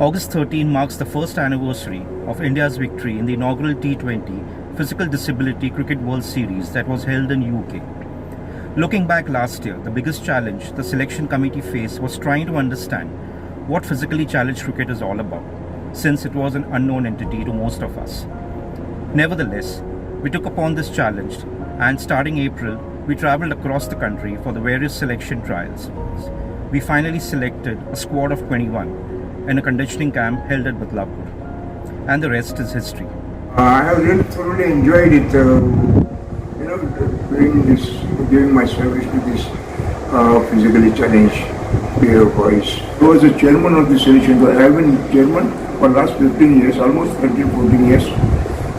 August 13 marks the first anniversary of India's victory in the inaugural T20 Physical Disability Cricket World Series that was held in UK. Looking back last year, the biggest challenge the selection committee faced was trying to understand what physically challenged cricket is all about, since it was an unknown entity to most of us. Nevertheless, we took upon this challenge, and starting April, we travelled across the country for the various selection trials. We finally selected a squad of 21 in a conditioning camp held at Badlapur, and the rest is history. I have really thoroughly enjoyed it, giving my service to this physically challenged player boys. I was the chairman of the selection. I have been chairman for the last 15 years, almost 13, 14 years.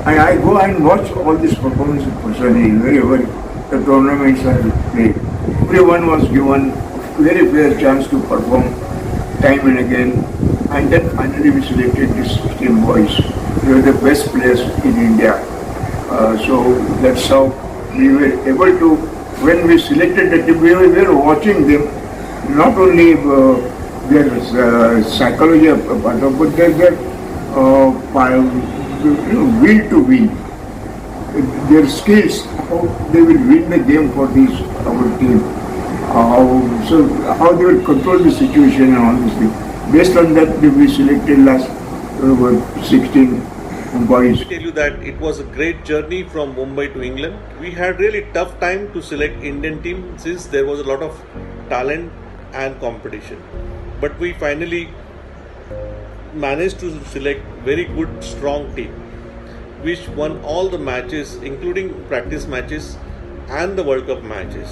I go and watch all these performances personally, wherever the tournaments are played. Everyone was given a very fair chance to perform time and again, and then finally we selected these 16 boys. They were the best players in India. So that's how we were able to, when we selected the team, we were watching them, not only their psychology, but their will to win. Their skills, how they will win the game for our team. How they will control the situation and all this thing. Based on that, we selected last 16 boys. I tell you that it was a great journey from Mumbai to England. We had really tough time to select Indian team since there was a lot of talent and competition. But we finally managed to select very good, strong team, which won all the matches, including practice matches and the World Cup matches.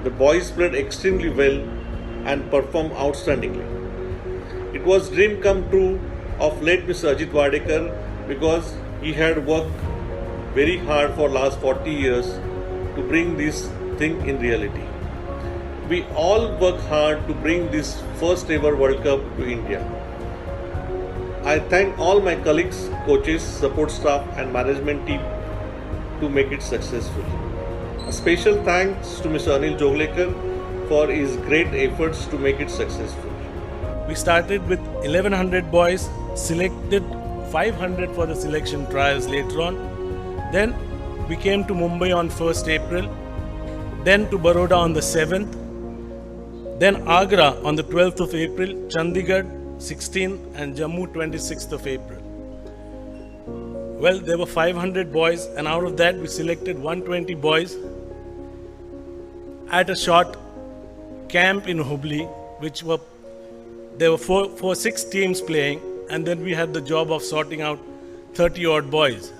The boys played extremely well and performed outstandingly. It was dream come true of late Mr. Ajit Wadekar, because he had worked very hard for last 40 years to bring this thing in reality. We all work hard to bring this first ever World Cup to India. I thank all my colleagues, coaches, support staff and management team to make it successful. A special thanks to Mr. Anil Joglekar for his great efforts to make it successful. We started with 1100 boys, selected 500 for the selection trials later on. Then we came to Mumbai on 1st April, then to Baroda on the 7th, then Agra on the 12th of April, Chandigarh 16th and Jammu 26th of April. Well, there were 500 boys, and out of that we selected 120 boys at a short camp in Hubli, there were six teams playing, and then we had the job of sorting out 30 odd boys.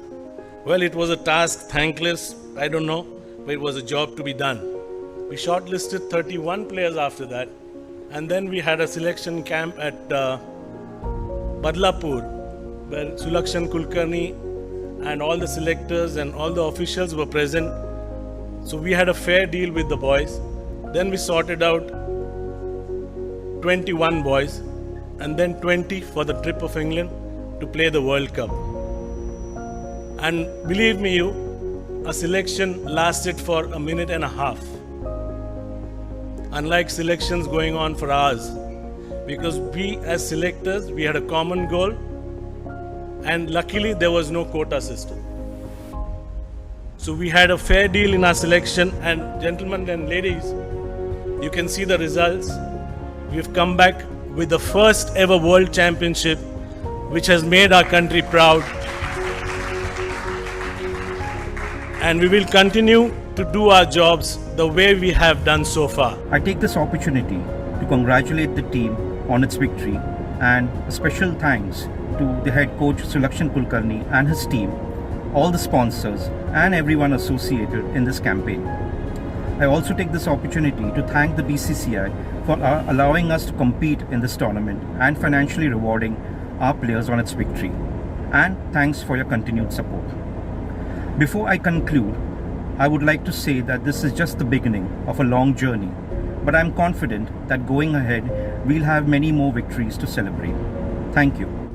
Well, it was a task, thankless, I don't know, but it was a job to be done. We shortlisted 31 players after that, and then we had a selection camp at Badlapur, where Sulakshan Kulkarni and all the selectors and all the officials were present. So we had a fair deal with the boys. Then we sorted out 21 boys and then 20 for the trip of England to play the World Cup. And believe me a selection lasted for a minute and a half. Unlike selections going on for hours, because we as selectors, we had a common goal, and luckily there was no quota system. So we had a fair deal in our selection, and gentlemen and ladies, you can see the results. We've come back with the first ever World Championship, which has made our country proud. And we will continue to do our jobs the way we have done so far. I take this opportunity to congratulate the team on its victory, and a special thanks to the head coach Sulakshan Kulkarni and his team, all the sponsors and everyone associated in this campaign. I also take this opportunity to thank the BCCI for allowing us to compete in this tournament and financially rewarding our players on its victory. And thanks for your continued support. Before I conclude, I would like to say that this is just the beginning of a long journey, but I'm confident that going ahead, we'll have many more victories to celebrate. Thank you.